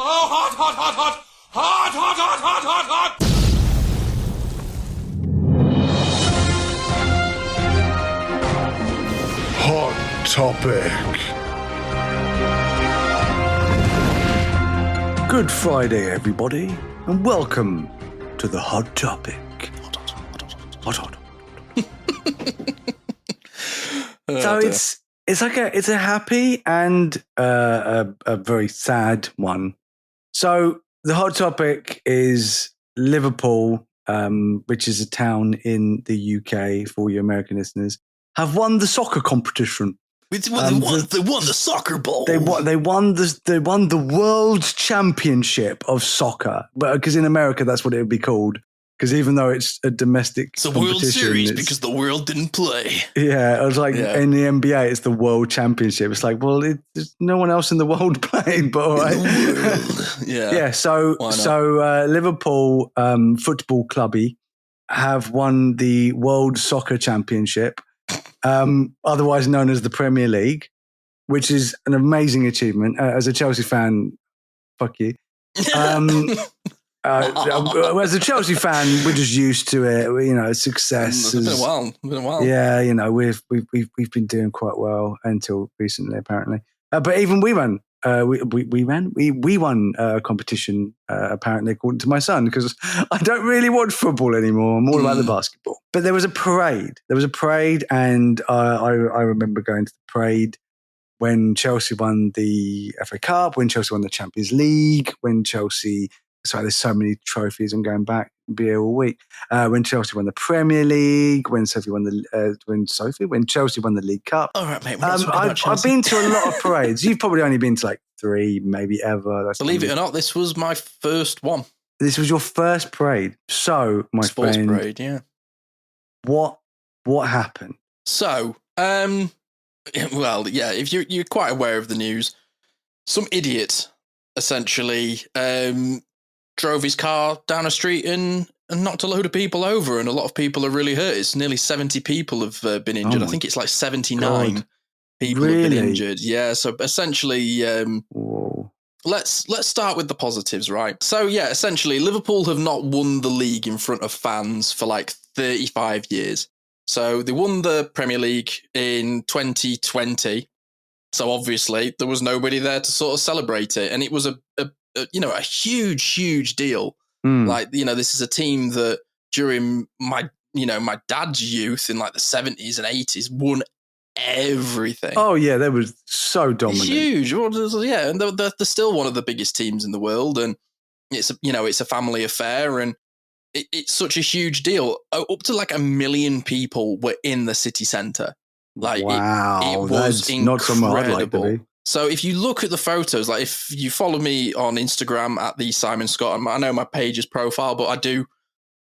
Oh, hot, hot, hot, hot! Hot, hot, hot, hot, hot, hot! Hot topic. Good Friday, everybody, and welcome to the hot topic. Hot. So it's a happy and a very sad one. So the hot topic is Liverpool, which is a town in the UK for you American listeners, have won the soccer competition. They won the soccer ball. They won the World Championship of Soccer, but because in America that's what it would be called. Because even though it's a domestic it's a World Series because the world didn't play. Yeah, it was like in the NBA, it's the World Championship. It's like, well, there's no one else in the world playing, but all right. Yeah. So Liverpool Football Club have won the World Soccer Championship, otherwise known as the Premier League, which is an amazing achievement. As a Chelsea fan, fuck you. As a Chelsea fan, we're just used to it. Success. It's been a while. Yeah, we've been doing quite well until recently, apparently. But even we won. We won a competition, apparently, according to my son, because I don't really watch football anymore. I'm all about the basketball. But there was a parade. And I remember going to the parade when Chelsea won the FA Cup, when Chelsea won the Champions League, when Chelsea. Sorry, there's so many trophies. I'm going back. Be here all week. When Chelsea won the Premier League, when Chelsea won the League Cup. All right, mate. I've been to a lot of parades. You've probably only been to like 3, maybe ever. Believe it or not, this was my first one. This was your first parade. So, my Sports friend, parade, yeah. What happened? So, well, yeah. If you're quite aware of the news, some idiot essentially drove his car down a street and knocked a load of people over, and a lot of people are really hurt. It's nearly 70 people have been injured. I think it's like 79 people have been injured. Yeah, so essentially, let's start with the positives, right? So yeah, essentially, Liverpool have not won the league in front of fans for like 35 years. So they won the Premier League in 2020. So obviously, there was nobody there to sort of celebrate it, and it was a huge deal. Like, this is a team that during my dad's youth in like the 70s and 80s won everything. Oh yeah, they were so dominant. Huge. Yeah, and they're still one of the biggest teams in the world, and it's a family affair, and it's such a huge deal. Up to like 1 million people were in the city centre. Like, wow, it was that's incredible. not somewhere I'd like to be. So if you look at the photos, like if you follow me on Instagram at the Simon Scott, I know my page is profile, but I do,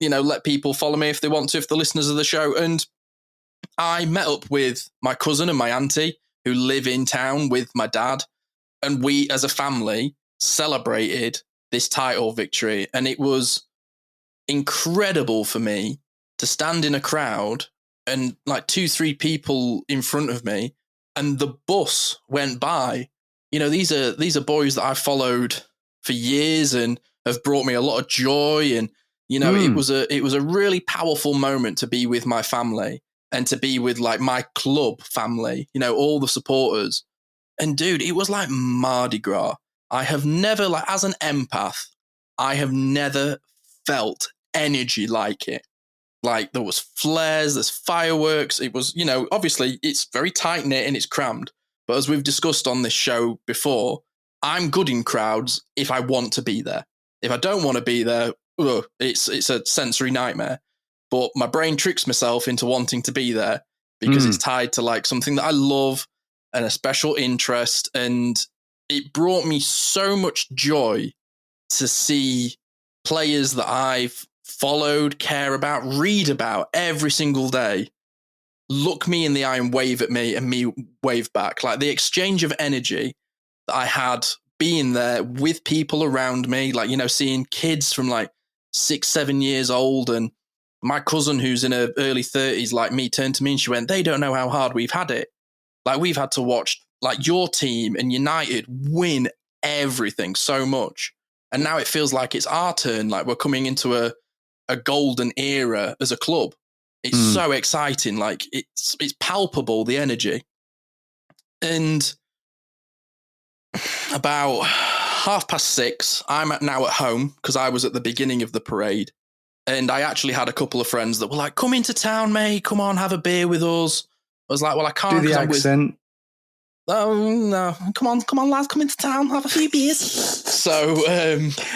let people follow me if they want to, if the listeners of the show. And I met up with my cousin and my auntie who live in town with my dad. And we, as a family, celebrated this title victory. And it was incredible for me to stand in a crowd and like 2-3 people in front of me, and the bus went by. These are boys that I've followed for years and have brought me a lot of joy. And it was a really powerful moment to be with my family and to be with like my club family. All the supporters. And dude, it was like Mardi Gras. I have never, like, as an empath, I have never felt energy like it. Like, there was flares, there's fireworks. It was, obviously it's very tight knit and it's crammed. But as we've discussed on this show before, I'm good in crowds if I want to be there. If I don't want to be there, it's a sensory nightmare. But my brain tricks myself into wanting to be there because it's tied to like something that I love and a special interest. And it brought me so much joy to see players that I've followed, care about, read about every single day, look me in the eye and wave at me and me wave back. Like the exchange of energy that I had being there with people around me, like, seeing kids from like 6-7 years old, and my cousin who's in her early 30s like me turned to me and she went, they don't know how hard we've had it. Like, we've had to watch like your team and United win everything so much. And now it feels like it's our turn. Like we're coming into a golden era as a club. It's so exciting. Like it's palpable, the energy. And about 6:30, I'm now at home because I was at the beginning of the parade. And I actually had a couple of friends that were like, come into town, mate. Come on, have a beer with us. I was like, well, I can't. Do the accent. Oh, no. Come on, lads. Come into town. Have a few beers. So,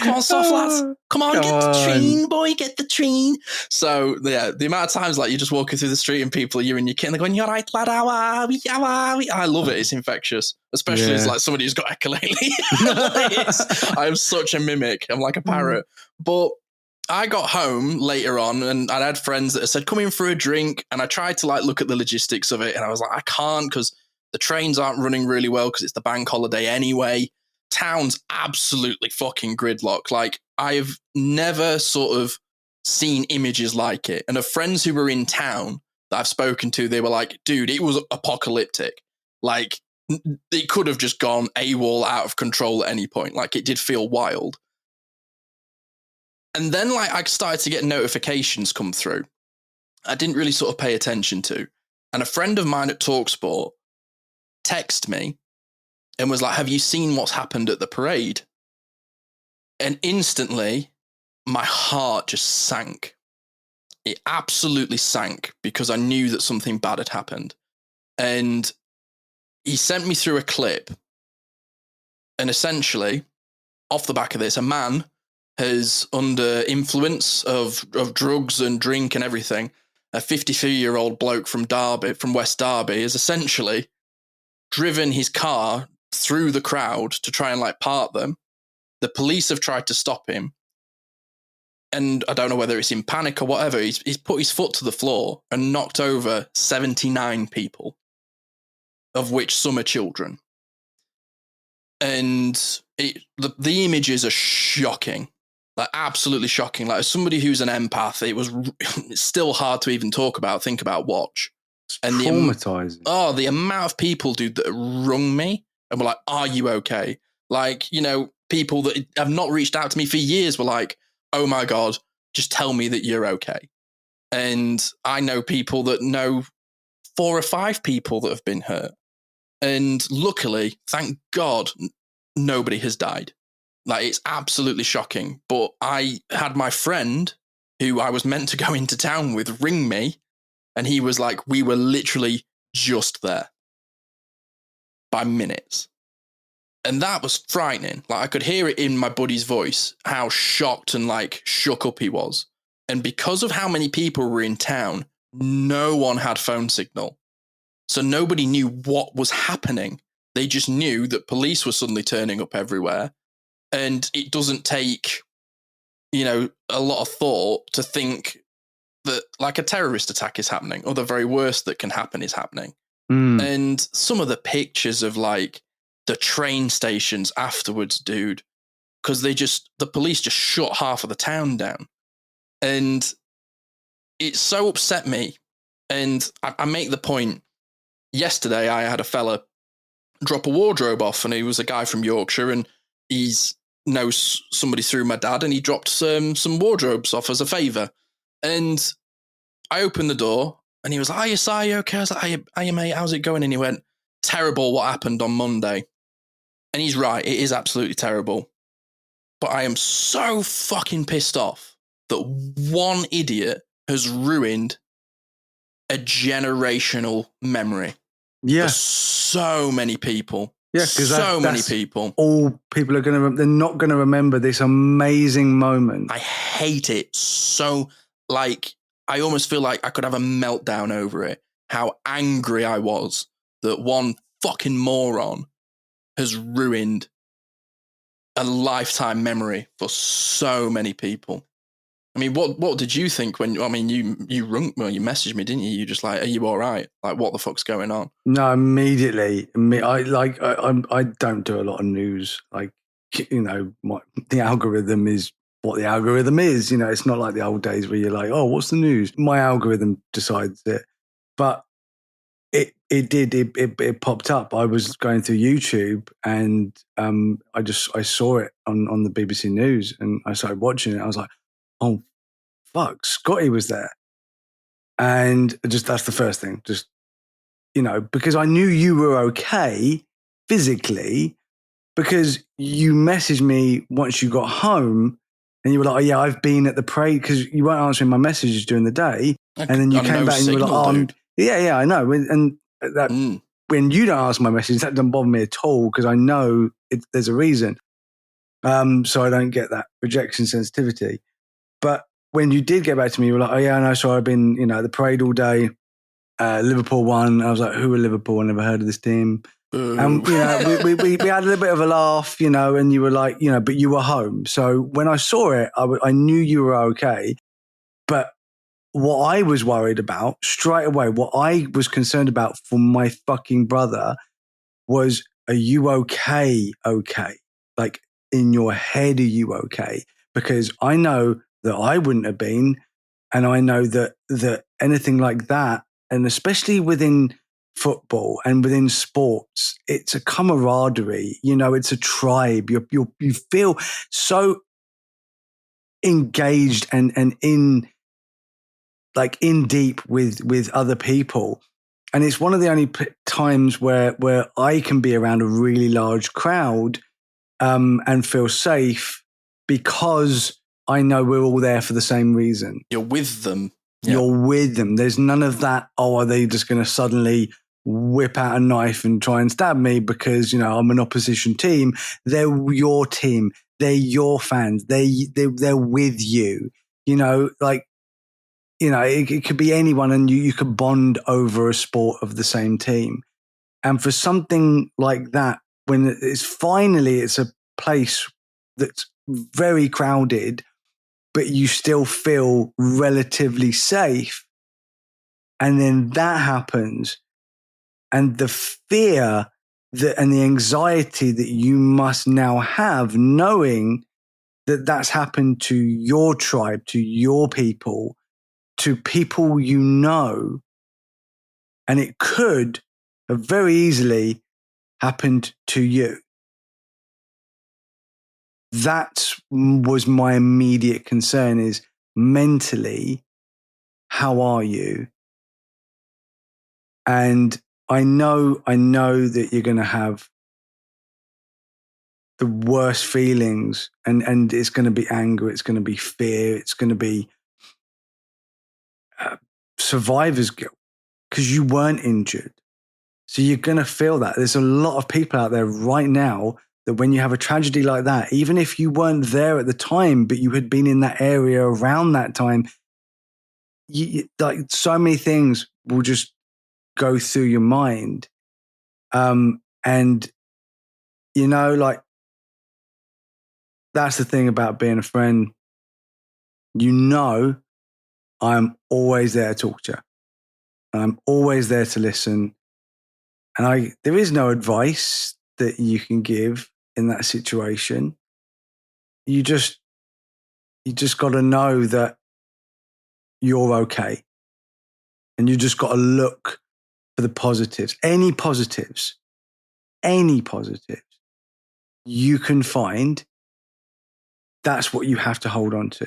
come on, soft lads. Come on, get the train, boy. Get the train. So, yeah, the amount of times like you're just walking through the street and people, you're in your kit and they're going, you're right, lad. How are we? How are we? I love it. It's infectious. Especially as like somebody who's got echolele. I'm such a mimic. I'm like a parrot. But I got home later on and I had friends that said, come in for a drink. And I tried to like look at the logistics of it. And I was like, I can't because the trains aren't running really well because it's the bank holiday anyway. Town's absolutely fucking gridlock. Like I've never sort of seen images like it. And of friends who were in town that I've spoken to, they were like, dude, it was apocalyptic. Like it could have just gone AWOL out of control at any point. Like it did feel wild. And then like I started to get notifications come through. I didn't really sort of pay attention to. And a friend of mine at TalkSport texted me and was like, have you seen what's happened at the parade? And instantly my heart just sank. It absolutely sank because I knew that something bad had happened. And he sent me through a clip. And essentially, off the back of this, a man has, under influence of drugs and drink and everything, a 53-year-old bloke from Derby, from West Derby, has essentially driven his car through the crowd to try and like part them. The police have tried to stop him. And I don't know whether it's in panic or whatever. He's put his foot to the floor and knocked over 79 people, of which some are children. And the images are shocking, like absolutely shocking. Like as somebody who's an empath, it's still hard to even talk about, think about, watch. And traumatizing. The amount of people, dude, that rung me and were like, are you okay? Like, you know, people that have not reached out to me for years were like, oh my God, just tell me that you're okay. And I know people that know 4 or 5 people that have been hurt. And luckily, thank God, nobody has died. Like, it's absolutely shocking. But I had my friend who I was meant to go into town with ring me. And he was like, we were literally just there by minutes. And that was frightening. Like I could hear it in my buddy's voice, how shocked and like shook up he was. And because of how many people were in town, no one had phone signal. So nobody knew what was happening. They just knew that police were suddenly turning up everywhere. And it doesn't take, you know, a lot of thought to think that like a terrorist attack is happening or the very worst that can happen is happening. And some of the pictures of like the train stations afterwards, dude, because the police just shut half of the town down. And it so upset me. And I make the point, yesterday I had a fella drop a wardrobe off and he was a guy from Yorkshire and he's knows somebody through my dad and he dropped some wardrobes off as a favour. And I opened the door and he was like, "Hiya, are you okay?" I was like, "Hiya, mate, how's it going?" And he went, "Terrible what happened on Monday." And he's right, it is absolutely terrible. But I am so fucking pissed off that one idiot has ruined a generational memory. Yeah. For so many people. Yeah, because so many people. All people are they're not going to remember this amazing moment. I hate it so, like, I almost feel like I could have a meltdown over it. How angry I was that one fucking moron has ruined a lifetime memory for so many people. I mean, what did you think when, I mean, you messaged me, didn't you? You just like, are you all right? Like, what the fuck's going on? No, immediately. I don't do a lot of news. Like, you know, the algorithm is what the algorithm is. You know, it's not like the old days where you're like, oh, what's the news? My algorithm decides it. But It popped up. I was going through YouTube and I saw it on the BBC News and I started watching it. I was like, oh fuck, Scotty was there. And that's the first thing. Just, because I knew you were okay physically, because you messaged me once you got home and you were like, oh yeah, I've been at the parade, because you weren't answering my messages during the day. And then you came back and you were like, yeah, I know. And that when you don't answer my messages, that doesn't bother me at all, because I know there's a reason. So I don't get that rejection sensitivity. But when you did get back to me, you were like, oh yeah, I know. So I've been, at the parade all day. Liverpool won. I was like, who are Liverpool? I never heard of this team. And, we had a little bit of a laugh, and you were like, but you were home. So when I saw it, I knew you were okay. But what I was worried about straight away, what I was concerned about for my fucking brother was, are you okay? Okay. Like, in your head, are you okay? Because I know that I wouldn't have been. And I know that anything like that, and especially within football and within sports, it's a camaraderie, it's a tribe. You feel so engaged and in deep with other people. And it's one of the only times where I can be around a really large crowd and feel safe, because I know we're all there for the same reason. You're with them. Yeah. You're with them. There's none of that, oh, are they just going to suddenly whip out a knife and try and stab me because, I'm an opposition team. They're your team. They're your fans. They're with you. It could be anyone, and you could bond over a sport of the same team. And for something like that, when it's a place that's very crowded, but you still feel relatively safe. And then that happens. And the fear and the anxiety that you must now have, knowing that that's happened to your tribe, to your people, to people and it could have very easily happened to you. That was my immediate concern, is mentally, how are you? And I know that you're going to have the worst feelings, and it's going to be anger, it's going to be fear, it's going to be survivor's guilt, because you weren't injured. So you're going to feel that. There's a lot of people out there right now that when you have a tragedy like that, even if you weren't there at the time, but you had been in that area around that time, like so many things will just go through your mind. And that's the thing about being a friend. I'm always there to talk to you. I'm always there to listen. And there is no advice that you can give in that situation. You just got to know that you're okay. And you just got to look for the positives. Any positives you can find, that's what you have to hold on to.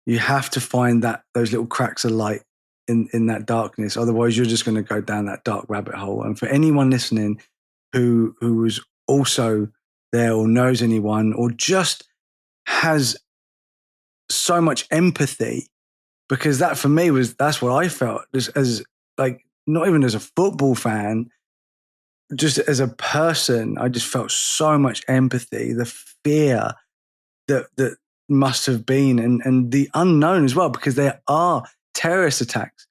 You have to find those little cracks of light in that darkness. Otherwise, you're just going to go down that dark rabbit hole. And for anyone listening who was also there, or knows anyone, or just has so much empathy, because that for me that's what I felt, just as not even as a football fan, just as a person, I just felt so much empathy, the fear that must have been, and the unknown as well, because there are terrorist attacks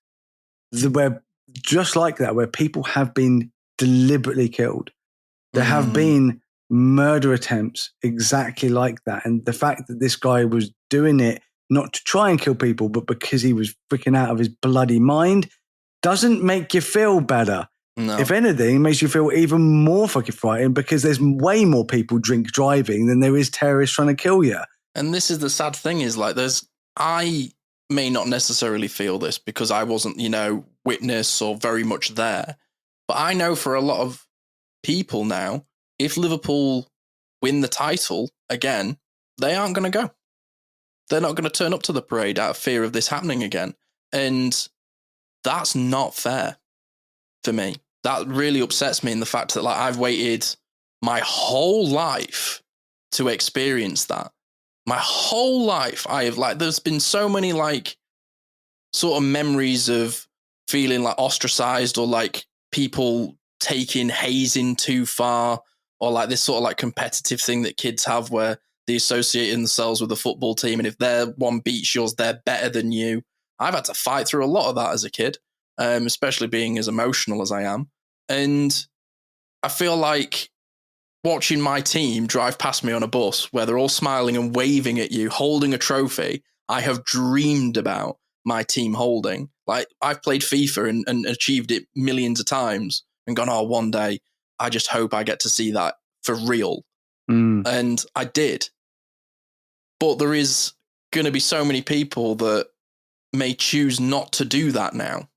where just like that, where people have been deliberately killed. There have been murder attempts exactly like that. And the fact that this guy was doing it not to try and kill people, but because he was freaking out of his bloody mind, doesn't make you feel better. No. If anything, it makes you feel even more fucking frightened, because there's way more people drink driving than there is terrorists trying to kill you. And this is the sad thing, is I may not necessarily feel this because I wasn't, witness or very much there. But I know for a lot of people now, if Liverpool win the title again, they aren't going to go. They're not going to turn up to the parade out of fear of this happening again. And that's not fair for me. That really upsets me in the fact that, like, I've waited my whole life to experience that. My whole life, I have, like, there's been so many, like, sort of memories of feeling like ostracized, or like people taking hazing too far, or like this sort of like competitive thing that kids have where they associate themselves with the football team, and if their one beats yours, they're better than you. I've had to fight through a lot of that as a kid, especially being as emotional as I am. And I feel like watching my team drive past me on a bus where they're all smiling and waving at you, holding a trophy I have dreamed about my team holding. Like, I've played FIFA and achieved it millions of times and gone, oh, one day I just hope I get to see that for real. And I did. But there is going to be so many people that may choose not to do that now.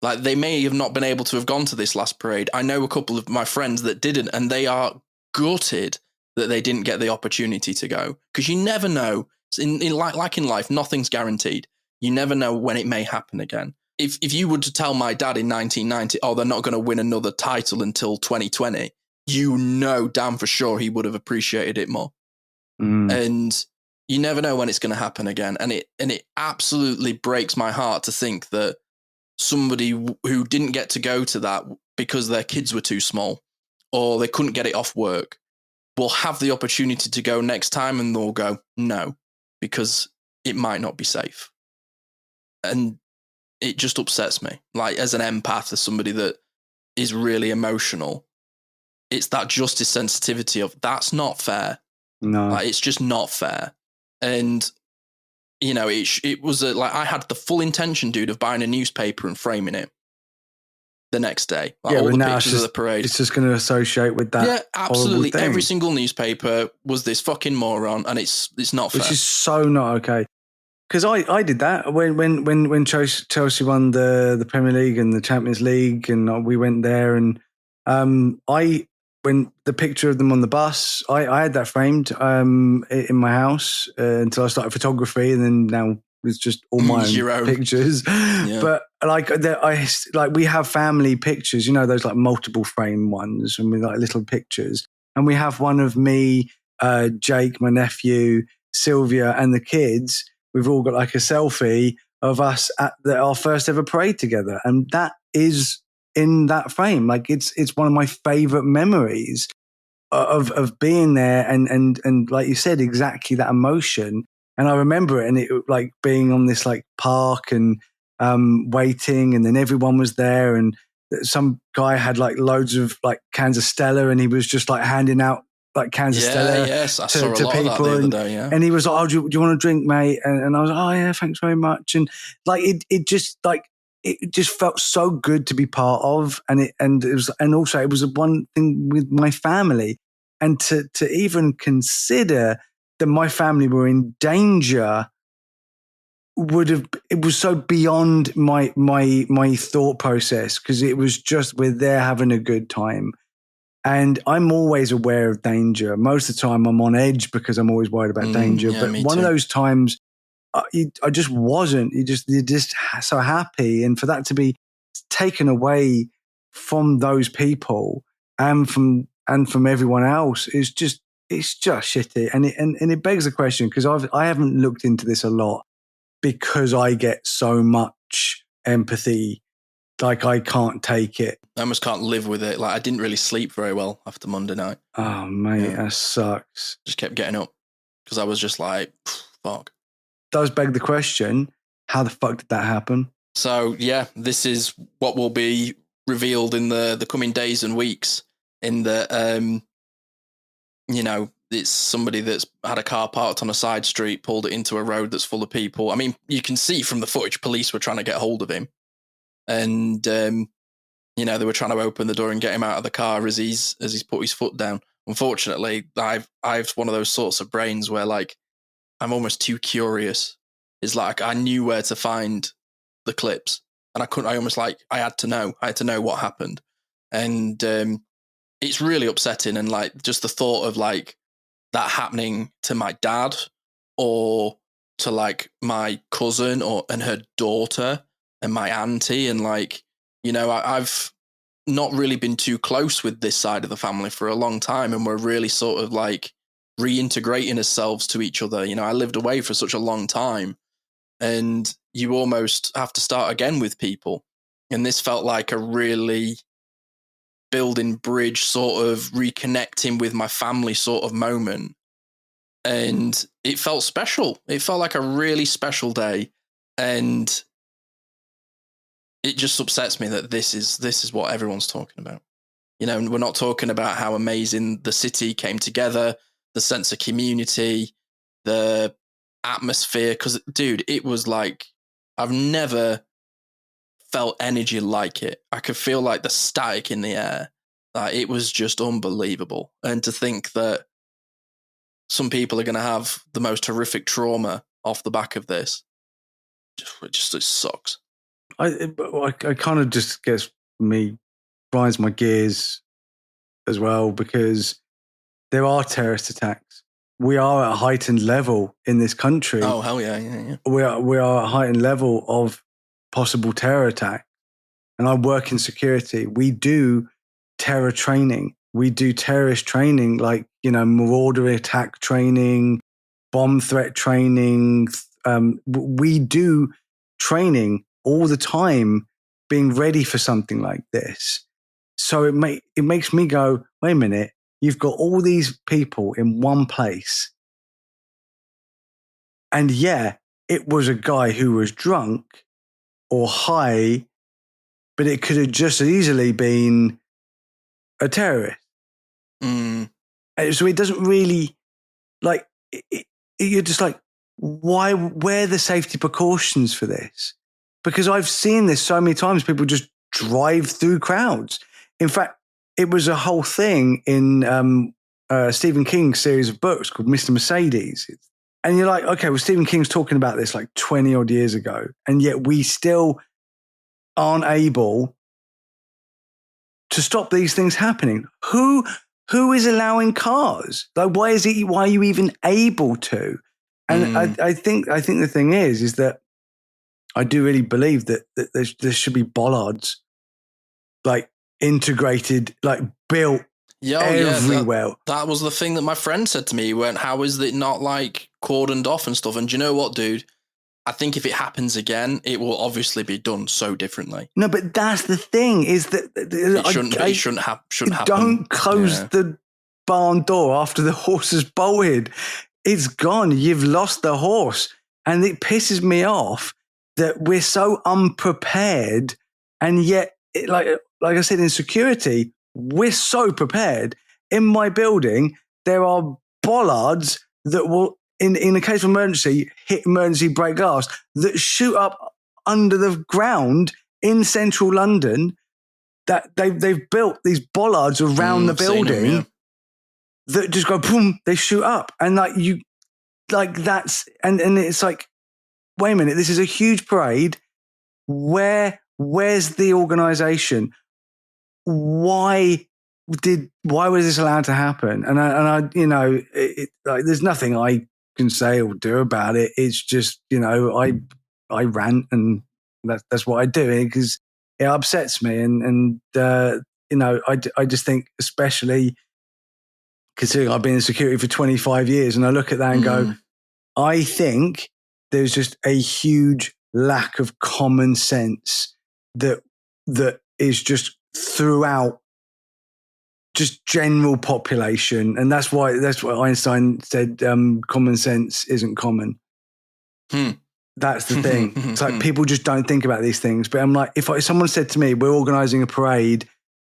Like, they may have not been able to have gone to this last parade. I know a couple of my friends that didn't, and they are gutted that they didn't get the opportunity to go. Because you never know. Like in life, nothing's guaranteed. You never know when it may happen again. If you were to tell my dad in 1990, oh, they're not going to win another title until 2020, you know damn for sure he would have appreciated it more. And you never know when it's going to happen again. And it absolutely breaks my heart to think that somebody who didn't get to go to that because their kids were too small or they couldn't get it off work will have the opportunity to go next time, and they'll go, no, because it might not be safe. And it just upsets me. Like, as an empath, as somebody that is really emotional, it's that justice sensitivity of, that's not fair. No. Like, it's just not fair. And, you know, it was like, I had the full intention, dude, of buying a newspaper and framing it the next day. Like, all the pictures of the parade. It's just going to associate with that. Yeah, absolutely. Every single newspaper was this fucking moron, and it's not fair. Which is so not okay. Because I did that when Chelsea won the Premier League and the Champions League, and we went there, and when the picture of them on the bus, I had that framed in my house until I started photography, and then now it's just all my own pictures. Yeah. But like we have family pictures, you know, those like multiple frame ones, and we like little pictures, and we have one of me, Jake, my nephew, Sylvia, and the kids. We've all got like a selfie of us at our first ever parade together, and that is in that frame. Like, it's one of my favorite memories of being there, and like you said, exactly that emotion. And I remember it, and it like being on this like park and waiting, and then everyone was there, and some guy had like loads of like cans of Stella, and he was just like handing out like cans of Stella to people, and he was like, "Oh, do you want a drink, mate?" And I was like, "Oh yeah, thanks very much." And like it just felt so good to be part of, and also it was one thing with my family, and to even consider that my family were in danger it was so beyond my thought process, because it was just, we're there having a good time. And I'm always aware of danger. Most of the time I'm on edge because I'm always worried about danger. Yeah, but one of those times I just wasn't. You're just so happy. And for that to be taken away from those people and from everyone else it's just shitty. And it begs the question, because I haven't looked into this a lot, because I get so much empathy. Like, I can't take it. I almost can't live with it. Like, I didn't really sleep very well after Monday night. Oh, mate, that sucks. Just kept getting up because I was just like, fuck. Does beg the question, how the fuck did that happen? So, yeah, this is what will be revealed in the coming days and weeks, in that, you know, it's somebody that's had a car parked on a side street, pulled it into a road that's full of people. I mean, you can see from the footage, police were trying to get hold of him. And, you know, they were trying to open the door and get him out of the car as he's put his foot down. Unfortunately, I've one of those sorts of brains where, like, I'm almost too curious. It's like, I knew where to find the clips, and I had to know what happened. And it's really upsetting. And like just the thought of like that happening to my dad or to like my cousin and her daughter and my auntie. And like, you know, I've not really been too close with this side of the family for a long time. And we're really sort of like reintegrating ourselves to each other. You know, I lived away for such a long time and you almost have to start again with people. And this felt like a really building bridge, sort of reconnecting with my family sort of moment. And it felt special. It felt like a really special day. And it just upsets me that this is what everyone's talking about. You know, we're not talking about how amazing the city came together, the sense of community, the atmosphere. Because, dude, it was like, I've never felt energy like it. I could feel like the static in the air. Like, it was just unbelievable. And to think that some people are going to have the most horrific trauma off the back of this, it sucks. I kind of just gets me, grinds my gears as well, because there are terrorist attacks. We are at a heightened level in this country. Oh, hell yeah. We are at a heightened level of possible terror attack. And I work in security. We do terror training. We do terrorist training, like, you know, marauder attack training, bomb threat training. We do training all the time, being ready for something like this. So it makes me go, wait a minute, you've got all these people in one place. And yeah, it was a guy who was drunk or high, but it could have just as easily been a terrorist. Mm. And so it doesn't really, like, you're just like, why, where are the safety precautions for this? Because I've seen this so many times, people just drive through crowds. In fact, it was a whole thing in Stephen King's series of books called Mr. Mercedes. And you're like, okay, well, Stephen King's talking about this like 20 odd years ago. And yet we still aren't able to stop these things happening. Who is allowing cars? Like, why are you even able to? And I think the thing is that I do really believe that there should be bollards, like, integrated, like, built everywhere. Yeah, that was the thing that my friend said to me. He went, how is it not like cordoned off and stuff? And do you know what, dude? I think if it happens again, it will obviously be done so differently. No, but that's the thing, is that it shouldn't happen. Don't close the barn door after the horse has bolted. It's gone. You've lost the horse. And it pisses me off that we're so unprepared. And yet, like I said, in security, we're so prepared. In my building, there are bollards that will, in the case of emergency, hit emergency brake glass, that shoot up under the ground in central London. That they've built these bollards around the building that just go boom, they shoot up. And that's it's like, wait a minute, this is a huge parade. Where's the organization? Why was this allowed to happen? And I you know, like, there's nothing I can say or do about it. It's just, you know, I rant, and that's what I do, because it upsets me. And you know, I just think, especially considering I've been in security for 25 years, and I look at that and go, I think there's just a huge lack of common sense that is just throughout just general population. And that's what Einstein said, common sense isn't common. That's the thing. It's like, people just don't think about these things. But I'm like, if someone said to me, we're organizing a parade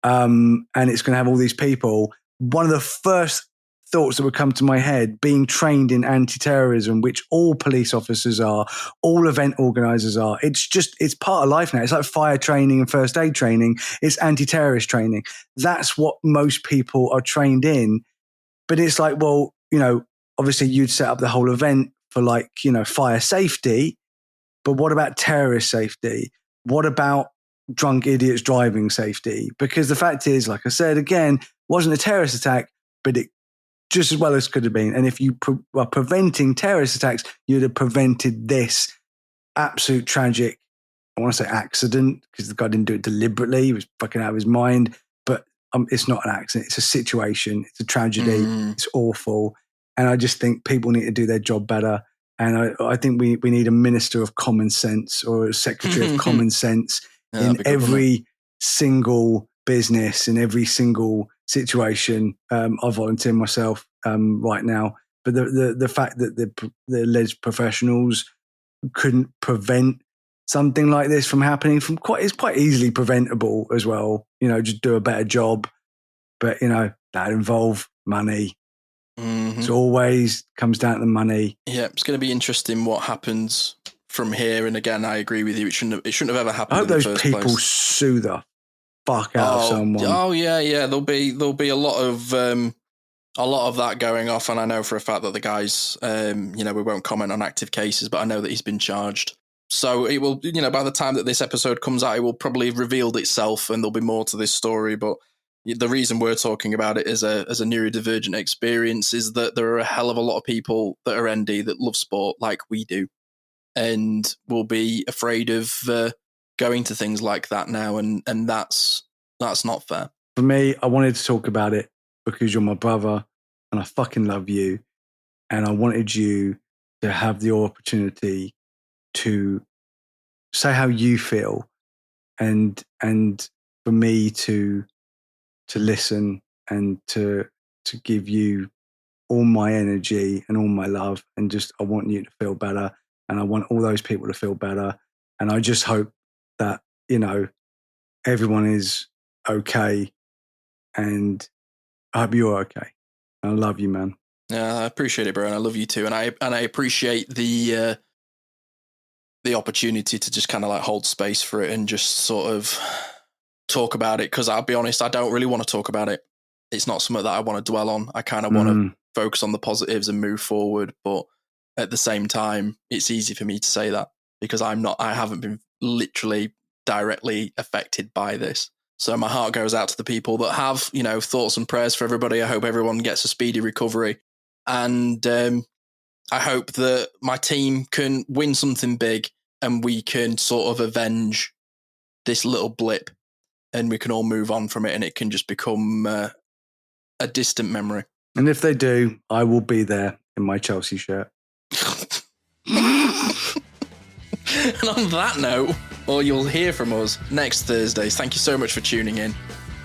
and it's going to have all these people, one of the first thoughts that would come to my head, being trained in anti-terrorism, which all police officers are, all event organizers are. It's part of life now. It's like fire training and first aid training. It's anti-terrorist training. That's what most people are trained in. But it's like, well, you know, obviously you'd set up the whole event for, like, you know, fire safety, but what about terrorist safety? What about drunk idiots driving safety, because the fact is, like I said, again, wasn't a terrorist attack, but it just as well as could have been. And if you were preventing terrorist attacks, you'd have prevented this absolute tragic, I want to say accident, because the guy didn't do it deliberately. He was fucking out of his mind. But it's not an accident. It's a situation. It's a tragedy. It's awful. And I just think people need to do their job better. And I think we need a minister of common sense or a secretary of common sense in every single business, in every single situation. I volunteer myself right now. But the fact that the alleged professionals couldn't prevent something like this from happening it's quite easily preventable as well. Just do a better job. But, that involve money. Mm-hmm. It always comes down to the money. Yeah, it's going to be interesting what happens from here. And again, I agree with you. It shouldn't have ever happened. I hope those people sue the fuck out of someone. Oh yeah. There'll be a lot of that going off, and I know for a fact that the guys, we won't comment on active cases, but I know that he's been charged. So it will, by the time that this episode comes out, it will probably have revealed itself, and there'll be more to this story. But the reason we're talking about it as a neurodivergent experience is that there are a hell of a lot of people that are ND that love sport like we do, and will be afraid of going to things like that now, and that's not fair. For me, I wanted to talk about it because you're my brother, and I fucking love you, and I wanted you to have the opportunity to say how you feel, and for me to listen and to give you all my energy and all my love, and just I want you to feel better, and I want all those people to feel better, and I just hope that everyone is okay, and I hope you're okay. I love you, man. Yeah, I appreciate it, bro, and I love you too, and I appreciate the opportunity to just kind of like hold space for it and just sort of talk about it, because I'll be honest, I don't really want to talk about it. It's not something that I want to dwell on. I kind of want to focus on the positives and move forward, but at the same time, it's easy for me to say that because I haven't been literally directly affected by this. So my heart goes out to the people that have, thoughts and prayers for everybody. I hope everyone gets a speedy recovery, and I hope that my team can win something big and we can sort of avenge this little blip, and we can all move on from it, and it can just become a distant memory. And if they do, I will be there in my Chelsea shirt. And on that note, well, you'll hear from us next Thursday. Thank you so much for tuning in,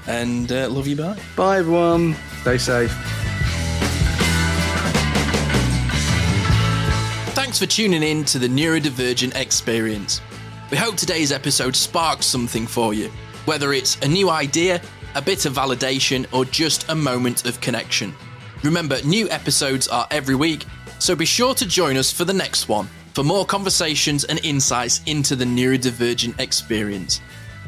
and love you, bye. Bye, everyone. Stay safe. Thanks for tuning in to the Neurodivergent Experience. We hope today's episode sparked something for you, whether it's a new idea, a bit of validation, or just a moment of connection. Remember, new episodes are every week, so be sure to join us for the next one for more conversations and insights into the neurodivergent experience.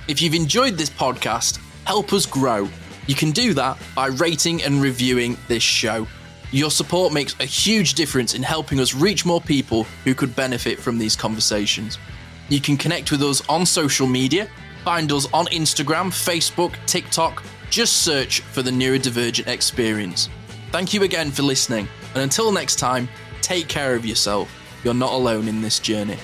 If you've enjoyed this podcast, help us grow. You can do that by rating and reviewing this show. Your support makes a huge difference in helping us reach more people who could benefit from these conversations. You can connect with us on social media. Find us on Instagram, Facebook, TikTok. Just search for the Neurodivergent Experience. Thank you again for listening, and until next time, take care of yourself. You're not alone in this journey.